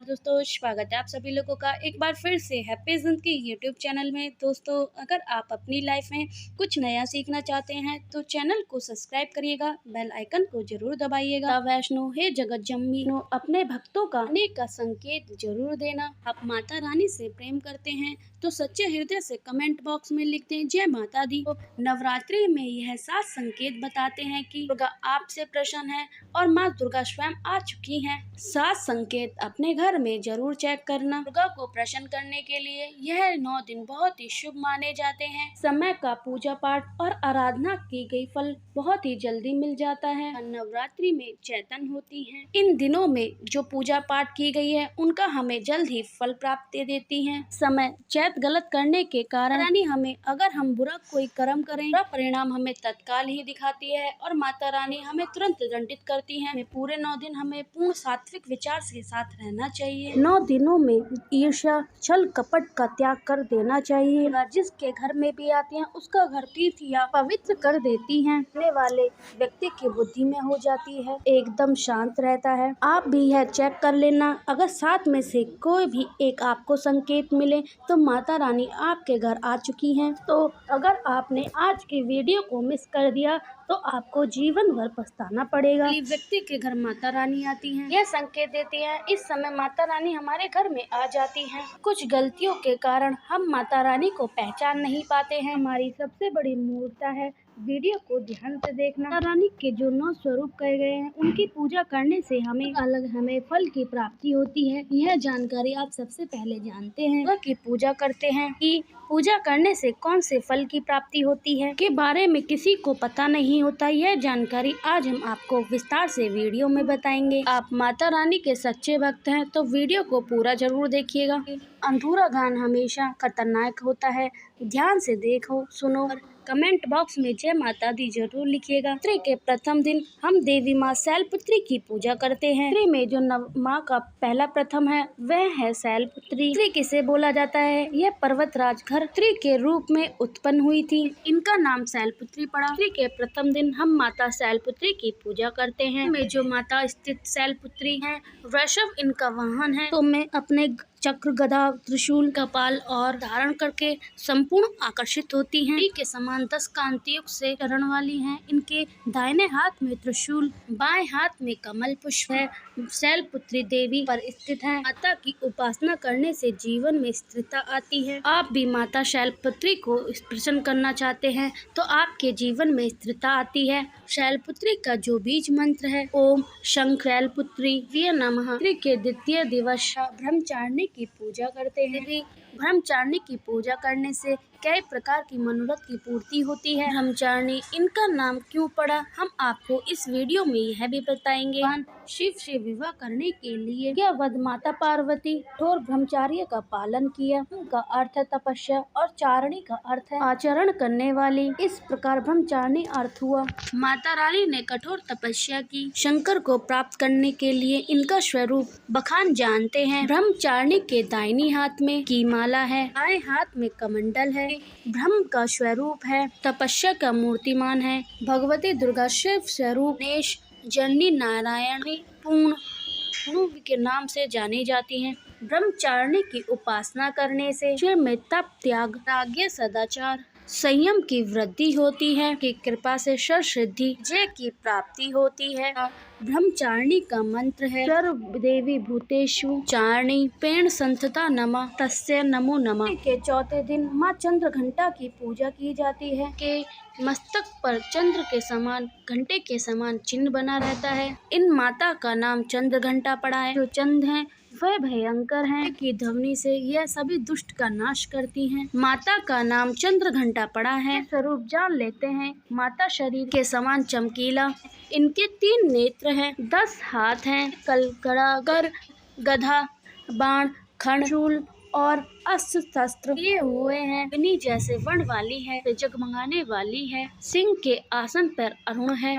दोस्तों स्वागत है आप सभी लोगों का एक बार फिर से हैप्पी जिंदगी यूट्यूब चैनल में। दोस्तों अगर आप अपनी लाइफ में कुछ नया सीखना चाहते हैं तो चैनल को सब्सक्राइब करिएगा, बेल आइकन को जरूर दबाइएगा। वैष्णो हे जगत जम्मी नो अपने भक्तों का आने का संकेत जरूर देना। आप माता रानी से प्रेम करते हैं तो सच्चे हृदय से कमेंट बॉक्स में लिख दें जय माता दी। तो नवरात्रि में यह 7 संकेत बताते हैं कि दुर्गा आपसे प्रसन्न है और माँ दुर्गा स्वयं आ चुकी हैं। 7 संकेत अपने घर में जरूर चेक करना। दुर्गा को प्रसन्न करने के लिए यह 9 दिन बहुत ही शुभ माने जाते हैं। समय का पूजा पाठ और आराधना की गई फल बहुत ही जल्दी मिल जाता है। नवरात्रि में चैतन्य होती हैं। इन दिनों में जो पूजा पाठ की गई है उनका हमें जल्द ही फल प्राप्ति देती हैं। समय चैत गलत करने के कारण यानी हमें अगर हम बुरा कोई कर्म करें बुरा परिणाम हमें तत्काल ही दिखाती है और माता रानी हमें तुरंत दंडित करती है। पूरे 9 दिन हमें पूर्ण सात्विक विचार के साथ रहना चाहिए। 9 दिनों में ईर्ष्या छल कपट का त्याग कर देना चाहिए। जिसके घर में भी आती हैं उसका घर तीर्थ या पवित्र कर देती हैं। आने वाले व्यक्ति की बुद्धि में हो जाती है, एकदम शांत रहता है। आप भी यह चेक कर लेना, अगर 7 में से कोई भी एक आपको संकेत मिले तो माता रानी आपके घर आ चुकी हैं। तो अगर आपने आज की वीडियो को मिस कर दिया तो आपको जीवन भर पछताना पड़ेगा। व्यक्ति के घर माता रानी आती हैं, यह संकेत देती है इस समय माता रानी हमारे घर में आ जाती हैं। कुछ गलतियों के कारण हम माता रानी को पहचान नहीं पाते हैं। हमारी सबसे बड़ी मूर्खता है। वीडियो को ध्यान से देखना। माता रानी के जो 9 स्वरूप कहे गए हैं उनकी पूजा करने से हमें फल की प्राप्ति होती है। यह जानकारी आप सबसे पहले जानते हैं। दुर्गा की पूजा करते हैं कि पूजा करने से कौन से फल की प्राप्ति होती है के बारे में किसी को पता नहीं होता। यह जानकारी आज हम आपको विस्तार से वीडियो में बताएंगे। आप माता रानी के सच्चे भक्त हैं तो वीडियो को पूरा जरूर देखिएगा। अधूरा ज्ञान हमेशा खतरनाक होता है। ध्यान से देखो, सुनो और कमेंट बॉक्स में जय माता दी जरूर लिखिएगा। नवरात्रि के प्रथम दिन हम देवी माँ शैलपुत्री की पूजा करते हैं। नवरात्रि में जो माँ का पहला प्रथम है वह है शैलपुत्री। स्त्री किसे बोला जाता है? यह पर्वतराज घर स्त्री के रूप में उत्पन्न हुई थी, इनका नाम शैलपुत्री पड़ा। नवरात्रि के प्रथम दिन हम माता शैलपुत्री की पूजा करते हैं। में जो माता स्थित शैलपुत्री है वृषभ इनका वाहन है। तो मैं अपने चक्र गदा त्रिशूल कपाल और धारण करके संपूर्ण आकर्षित होती हैं। के समान 10 कांतियुक्त से चरण वाली हैं। इनके दाहिने हाथ में त्रिशूल, बाएं हाथ में कमल पुष्प है। शैलपुत्री देवी पर स्थित है। माता की उपासना करने से जीवन में स्थिरता आती है। आप भी माता शैलपुत्री को प्रसन्न करना चाहते हैं तो आपके जीवन में स्थिरता आती है। शैलपुत्री का जो बीज मंत्र है ओम शंख शैलपुत्री नमः। के द्वितीय दिवस ब्रह्मचारिणी की पूजा करते हैं। ब्रह्मचारिणी की पूजा करने से कई प्रकार की मनोरथ की पूर्ति होती है। ब्रह्मचारिणी इनका नाम क्यों पड़ा हम आपको इस वीडियो में यह भी बताएंगे। शिव से विवाह करने के लिए यह वध माता पार्वती कठोर ब्रह्मचर्य का पालन किया। का अर्थ है तपस्या और चारणी का अर्थ है आचरण करने वाली। इस प्रकार ब्रह्मचारिणी अर्थ हुआ। माता रानी ने कठोर तपस्या की। शंकर को प्राप्त करने के लिए इनका स्वरूप बखान जानते हैं। ब्रह्मचारिणी के दाहिनी हाथ में की माला है, बाएं हाथ में कमंडल है। ब्रह्म का स्वरूप है, तपस्या का मूर्तिमान है। भगवती दुर्गा शिव स्वरूप गणेश जननी नारायणी पूर्ण के नाम से जानी जाती हैं। ब्रह्मचारिणी की उपासना करने से शिव में तप त्याग राज्य सदाचार संयम की वृद्धि होती है कि कृपा से सर्वसिद्धि जय की प्राप्ति होती है। ब्रह्मचारिणी का मंत्र है सर्व देवी भूतेषु चारिणी पेण संतता नमः तस्य नमो नमः। के चौथे दिन माँ चंद्र घंटा की पूजा की जाती है के मस्तक पर चंद्र के समान घंटे के समान चिन्ह बना रहता है। इन माता का नाम चंद्र घंटा पड़ा है। जो चंद्र है वह भयंकर हैं की ध्वनि से यह सभी दुष्ट का नाश करती हैं। माता का नाम चंद्र घंटा पड़ा है। स्वरूप जान लेते हैं। माता शरीर के समान चमकीला, इनके 3 नेत्र हैं, 10 हाथ हैं, कलकर गधा बाण खंड और अस्त्र शस्त्र लिए हुए हैं। अग्नि जैसे वर्ण वाली है, जगमगाने वाली है। सिंह के आसन पर अरुण है।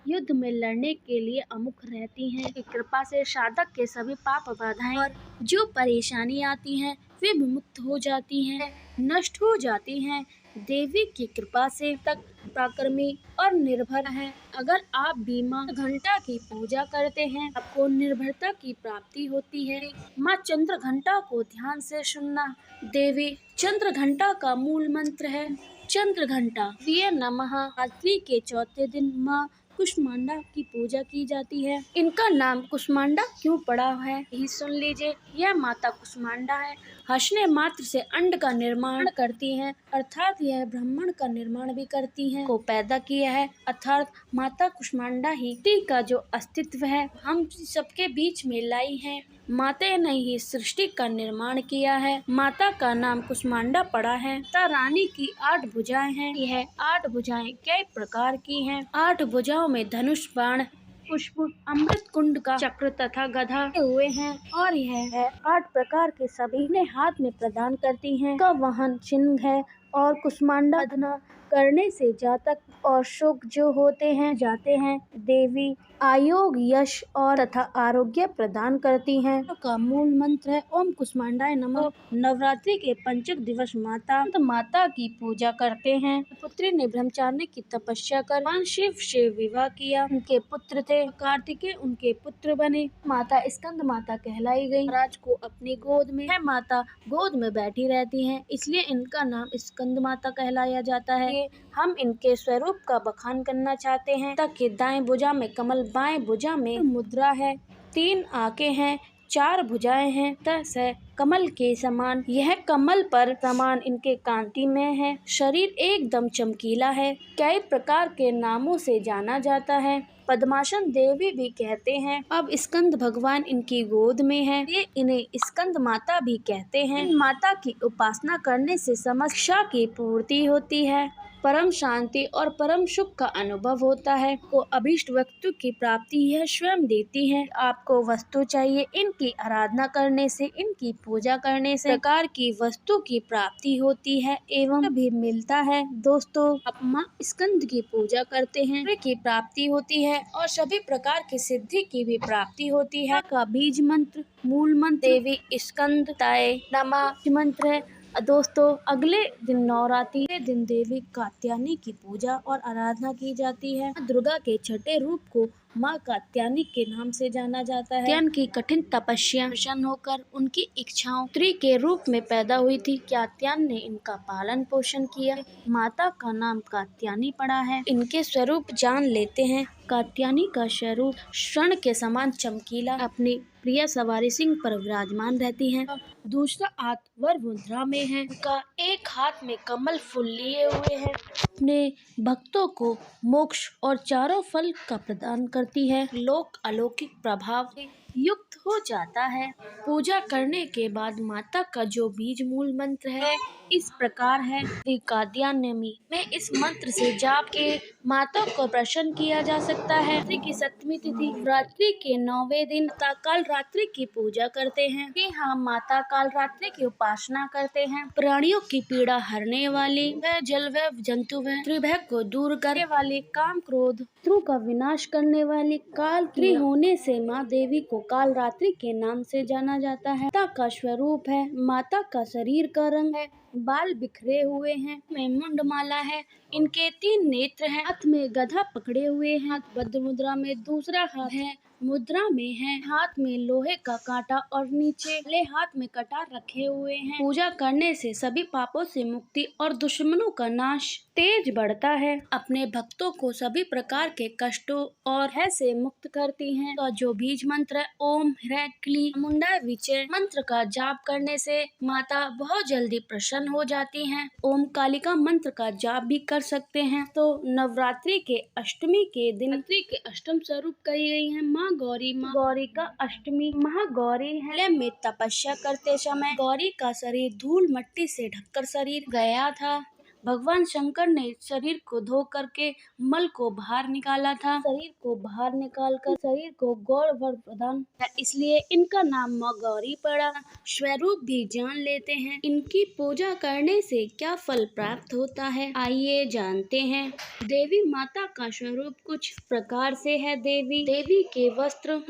युद्ध में लड़ने के लिए अमुख रहती हैं। कृपा से साधक के सभी पाप बाधाएं और जो परेशानी आती हैं वे विमुक्त हो जाती हैं, नष्ट हो जाती हैं। देवी की कृपा से तक पराक्रमी और निर्भर है। अगर आप भी माँ घंटा की पूजा करते हैं, आपको निर्भरता की प्राप्ति होती है। माँ चंद्र घंटा को ध्यान से सुनना। देवी चंद्र घंटा का मूल मंत्र है चंद्र घंटा प्रिय नमः। रात्रि के चौथे दिन माँ कुष्मांडा की पूजा की जाती है। इनका नाम कुष्मांडा क्यों पड़ा है यही सुन लीजिए। यह माता कुष्मांडा है, हंसने मात्र से अंड का निर्माण करती हैं, अर्थात यह ब्रह्मांड का निर्माण भी करती हैं, को पैदा किया है, अर्थात माता कुष्मांडा ही का जो अस्तित्व है हम सबके बीच में लाई है। माता ने ही सृष्टि का निर्माण किया है। माता का नाम कुष्मांडा पड़ा है। ता रानी की 8 भुजाएं हैं। यह 8 भुजाएं कई प्रकार की हैं। 8 भुजाओं में धनुष, बाण, पुष्प, अमृत कुंड का चक्र तथा गधा हुए हैं और यह है 8 प्रकार के सभी अपने हाथ में प्रदान करती हैं। का वाहन चिन्ह है और कुष्मांडा साधना करने से जातक और सुख जो होते हैं जाते हैं। देवी आयोग, यश और तथा आरोग्य प्रदान करती हैं। का मूल मंत्र है ओम कुष्मांडाय नमः। नवरात्रि के पंचक दिवस माता की पूजा करते हैं। पुत्री ने ब्रह्मचार्य की तपस्या कर भगवान शिव से विवाह किया। उनके पुत्र थे कार्तिकेय, उनके पुत्र बने। माता स्कंद माता कहलाई गयी। राज को अपनी गोद में है, माता गोद में बैठी रहती हैं, इसलिए इनका नाम स्कंद माता कहलाया जाता है। हम इनके स्वरूप का बखान करना चाहते हैं। तक दाएं भुजा में कमल, बाएं भुजा में मुद्रा है, 3 आंखें हैं, 4 भुजाएं हैं, तस है कमल के समान। यह कमल पर समान इनके कांति में है। शरीर एकदम चमकीला है। कई प्रकार के नामों से जाना जाता है। पद्मासन देवी भी कहते हैं। अब स्कंद भगवान इनकी गोद में है, ये इन्हें स्कंद माता भी कहते हैं। इन माता की उपासना करने से समस्या की पूर्ति होती है, परम शांति और परम सुख का अनुभव होता है। को अभीष्ट वस्तु की प्राप्ति यह स्वयं देती है। आपको वस्तु चाहिए, इनकी आराधना करने से, इनकी पूजा करने से प्रकार की वस्तु की प्राप्ति होती है एवं भी मिलता है। दोस्तों, आप माँ स्कंद की पूजा करते हैं, की प्राप्ति होती है और सभी प्रकार की सिद्धि की भी प्राप्ति होती है। का बीज मंत्र, मूल मंत्र देवी स्कंद ताय नमः मंत्र है। दोस्तों, अगले दिन नवरात्रि के दिन देवी कात्यायनी की पूजा और आराधना की जाती है। दुर्गा के छठे रूप को माँ कात्यायनी के नाम से जाना जाता है। कात्यायन की कठिन तपस्या प्रसन्न होकर उनकी इच्छाओं स्त्री के रूप में पैदा हुई थी। कात्यायन ने इनका पालन पोषण किया। माता का नाम कात्यायनी पड़ा है। इनके स्वरूप जान लेते हैं। कात्यायनी का स्वरूप स्वर्ण के समान चमकीला, अपनी प्रिय सवारी सिंह पर विराजमान रहती हैं। दूसरा हाथ वर मुद्रा में है। उनका एक हाथ में कमल फूल लिए हुए है। अपने भक्तों को मोक्ष और चारों फल का प्रदान करती है। लोक अलौकिक प्रभाव युक्त हो जाता है। पूजा करने के बाद माता का जो बीज मूल मंत्र है इस प्रकार है। कात्यायनी में इस मंत्र से जाप के माता को प्रसन्न किया जा सकता है। रात्रि की 7वीं तिथि, रात्रि के 9वें दिन काल रात्रि की पूजा करते हैं। कि हम माता काल रात्रि की उपासना करते हैं। प्राणियों की पीड़ा हरने वाली, वह जल व जंतु व त्रिभय को दूर करने वाली, काम क्रोध शत्रु का विनाश करने वाली काल की होने से माँ देवी को काल रात्रि के नाम से जाना जाता है। माता का स्वरूप है। माता का शरीर का रंग है, बाल बिखरे हुए हैं, में मुंडमाला है, इनके 3 नेत्र हैं, हाथ में गधा पकड़े हुए हैं, हाथ बद्ध मुद्रा में, दूसरा हाथ है मुद्रा में है, हाथ में लोहे का कांटा और नीचे ले हाथ में कटार रखे हुए हैं। पूजा करने से सभी पापों से मुक्ति और दुश्मनों का नाश तेज बढ़ता है। अपने भक्तों को सभी प्रकार के कष्टों और भय से मुक्त करती हैं। तो जो बीज मंत्र है ओम ह्रीं क्लीं चामुंडाय विचे मंत्र का जाप करने से माता बहुत जल्दी प्रसन्न हो जाती हैं। ओम कालिका मंत्र का जाप भी कर सकते हैं। तो नवरात्रि के अष्टमी के दिन रात्रि के अष्टम स्वरूप कही गई है माँ गौरी। माँ गौरी का अष्टमी महागौरी है। में तपस्या करते समय गौरी का शरीर धूल मट्टी से ढककर शरीर गया था। भगवान शंकर ने शरीर को धो करके मल को बाहर निकाला था। शरीर को बाहर निकालकर शरीर को गौर वर प्रदान, इसलिए इनका नाम माँ गौरी पड़ा। स्वरूप भी जान लेते हैं। इनकी पूजा करने से क्या फल प्राप्त होता है, आइए जानते हैं। देवी माता का स्वरूप कुछ प्रकार से है। देवी के वस्त्र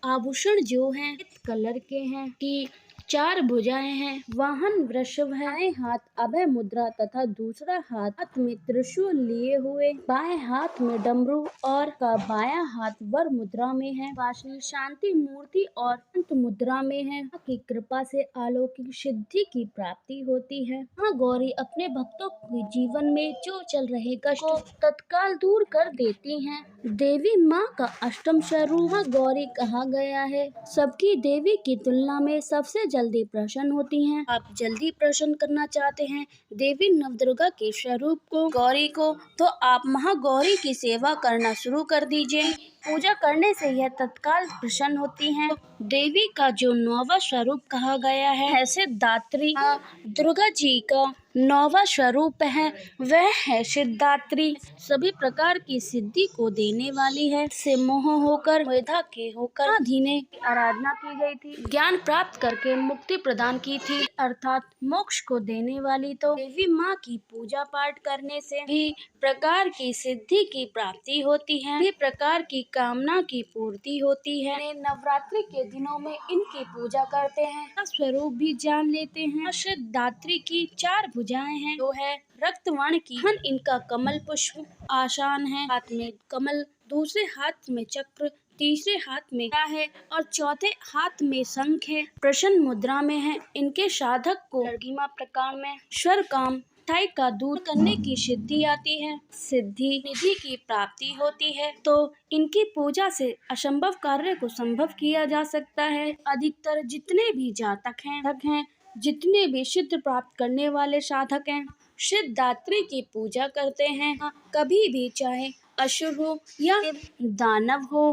आभूषण जो हैं कलर के हैं कि चार भुजाएं हैं, वाहन वृषभ है, दाएं हाथ अभय मुद्रा तथा दूसरा हाथ में त्रिशूल लिए हुए, बाएं हाथ में डमरू और का बायां हाथ वर मुद्रा में है, वासनी शांति मूर्ति और अंत मुद्रा में है। माँ की कृपा से अलौकिक सिद्धि की प्राप्ति होती है। माँ गौरी अपने भक्तों के जीवन में जो चल रहे कष्ट को तत्काल दूर कर देती हैं। देवी माँ का अष्टम स्वरूप माँ गौरी कहा गया है। सबकी देवी की तुलना में सबसे जल्दी प्रसन्न होती हैं। आप जल्दी प्रसन्न करना चाहते हैं देवी नवदुर्गा के स्वरूप को, गौरी को, तो आप महागौरी की सेवा करना शुरू कर दीजिए। पूजा करने से यह तत्काल प्रसन्न होती हैं। देवी का जो नौवा स्वरूप कहा गया है सिद्धात्री, दुर्गा जी का नौवा स्वरूप है वह है सिद्धात्री। सभी प्रकार की सिद्धि को देने वाली है। से मोह होकर मेधा के होकर आदि ने आराधना की गई थी, ज्ञान प्राप्त करके मुक्ति प्रदान की थी, अर्थात मोक्ष को देने वाली तो देवी माँ की पूजा पाठ करने से भी प्रकार की सिद्धि की प्राप्ति होती है, भी प्रकार की कामना की पूर्ति होती है। नवरात्रि के दिनों में इनकी पूजा करते हैं, स्वरूप भी जान लेते हैं। सिद्धात्री की चार भुजाएं हैं, जो है रक्त वर्ण की, इनका कमल पुष्प आसान है, हाथ में कमल, दूसरे हाथ में चक्र, तीसरे हाथ में है और चौथे हाथ में शंख है। प्रसन्न मुद्रा में है। इनके साधक को लड़कीमा प्रकार में स्वर काम थाई का दूर करने की सिद्धि आती है, सिद्धि निधि की प्राप्ति होती है। तो इनकी पूजा से असंभव कार्य को संभव किया जा सकता है। अधिकतर जितने भी जातक हैं, जितने भी सिद्ध प्राप्त करने वाले साधक हैं, सिद्धात्री की पूजा करते हैं। कभी भी चाहे असुर हो या दानव हो,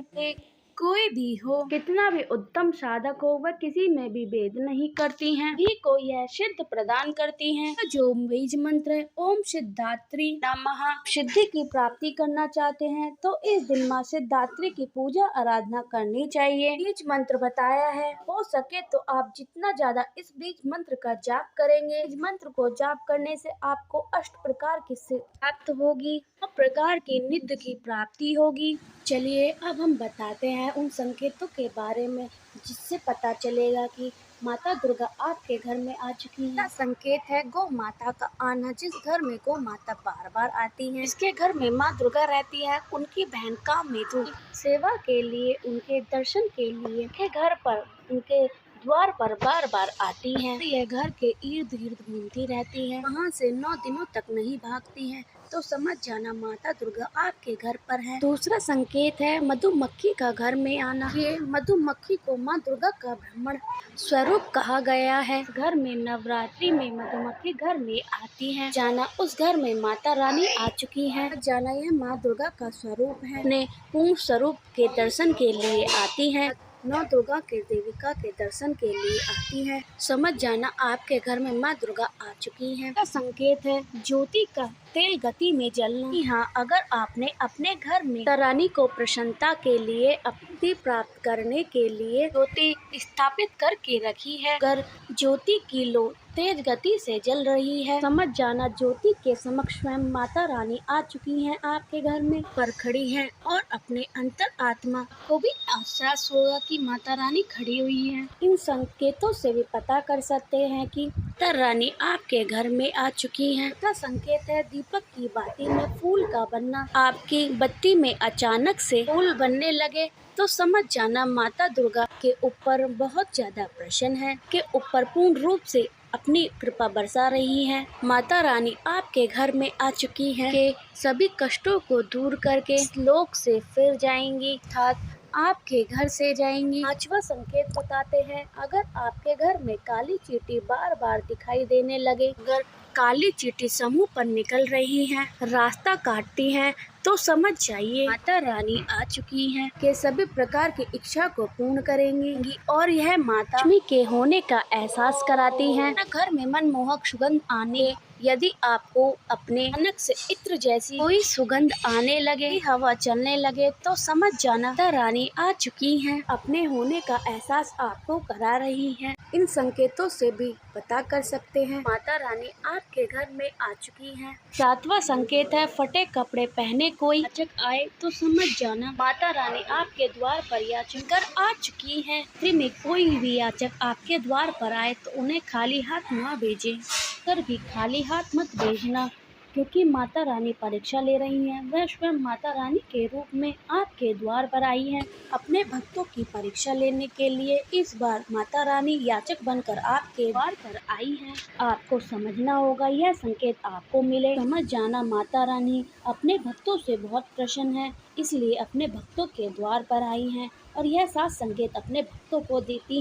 कोई भी हो, कितना भी उत्तम साधक हो, वह किसी में भी भेद नहीं करती हैं, भी को यह सिद्ध प्रदान करती हैं। जो बीज मंत्र है ओम सिद्धात्री नमः, सिद्धि की प्राप्ति करना चाहते हैं तो इस दिन माँ सिद्धात्री की पूजा आराधना करनी चाहिए। बीज मंत्र बताया है, हो सके तो आप जितना ज्यादा इस बीज मंत्र का जाप करेंगे, इस मंत्र को जाप करने से आपको अष्ट प्रकार की सिद्धि प्राप्त होगी, प्रकार की निधि की प्राप्ति होगी। चलिए अब हम बताते हैं उन संकेतों के बारे में जिससे पता चलेगा कि माता दुर्गा आपके घर में आ चुकी है। संकेत है गौ माता का आना। जिस घर में गौ माता बार बार आती है, इसके घर में माँ दुर्गा रहती है, उनकी बहन कामधेनु सेवा के लिए, उनके दर्शन के लिए उनके घर पर, उनके द्वार पर बार बार आती हैं। यह घर के इर्द गिर्द घूमती रहती है, वहाँ से 9 दिनों तक नहीं भागती है, तो समझ जाना माता दुर्गा आपके घर पर है। दूसरा संकेत है मधुमक्खी का घर में आना। ये मधुमक्खी को माँ दुर्गा का ब्राह्मण स्वरूप कहा गया है। घर में नवरात्रि में मधुमक्खी घर में आती है, जाना उस घर में माता रानी आ चुकी है, जाना यह माँ दुर्गा का स्वरूप है। अपने पूर्ण स्वरूप के दर्शन के लिए आती है, नौ दुर्गा के देविका के दर्शन के लिए आती है, समझ जाना आपके घर में माँ दुर्गा आ चुकी हैं। का संकेत है ज्योति का तेल गति में जलना। हाँ, अगर आपने अपने घर में माता रानी को प्रसन्नता के लिए, अपनी प्राप्त करने के लिए ज्योति स्थापित करके रखी है, अगर ज्योति की लो तेज गति से जल रही है, समझ जाना ज्योति के समक्ष स्वयं माता रानी आ चुकी हैं, आपके घर में पर खड़ी हैं और अपने अंतर आत्मा को भी एहसास होगा कि माता रानी खड़ी हुई है। इन संकेतों से भी पता कर सकते हैं कि माता रानी आपके घर में आ चुकी हैं। का संकेत है दीपक की बाती में फूल का बनना। आपकी बत्ती में अचानक से फूल बनने लगे तो समझ जाना माता दुर्गा के ऊपर बहुत ज्यादा प्रसन्न है, के ऊपर पूर्ण रूप से अपनी कृपा बरसा रही हैं। माता रानी आपके घर में आ चुकी हैं, के सभी कष्टों को दूर करके इस लोक से फिर जाएंगी, अर्थात आपके घर से जाएंगी। 5वां संकेत बताते हैं, अगर आपके घर में काली चींटी बार बार दिखाई देने लगे, अगर काली चींटी समूह पर निकल रही हैं, रास्ता काटती हैं, तो समझ जाइए माता रानी आ चुकी हैं, के सभी प्रकार की इच्छा को पूर्ण करेंगी और यह माता लक्ष्मी के होने का एहसास कराती हैं। घर में मनमोहक सुगंध आने, यदि आपको अपने अचानक से इत्र जैसी कोई सुगंध आने लगे, हवा चलने लगे, तो समझ जाना माता रानी आ चुकी हैं, अपने होने का एहसास आपको करा रही हैं। इन संकेतों से भी पता कर सकते हैं माता रानी आपके घर में आ चुकी हैं। 7वां संकेत है फटे कपड़े पहने कोई याचक आए तो समझ जाना माता रानी आपके द्वार पर याचक कर आ चुकी हैं। में कोई भी याचक आपके द्वार पर आए तो उन्हें खाली हाथ न भेजें, कर भी खाली हाथ मत भेजना, क्योंकि माता रानी परीक्षा ले रही हैं। वह स्वयं माता रानी के रूप में आपके द्वार पर आई हैं, अपने भक्तों की परीक्षा लेने के लिए। इस बार माता रानी याचक बनकर आपके द्वार पर आई हैं। आपको समझना होगा यह संकेत आपको मिले, समझ जाना माता रानी अपने भक्तों से बहुत प्रसन्न है, इसलिए अपने भक्तों के द्वार पर आई हैं और यह 7 संकेत अपने भक्तों को देती हैं।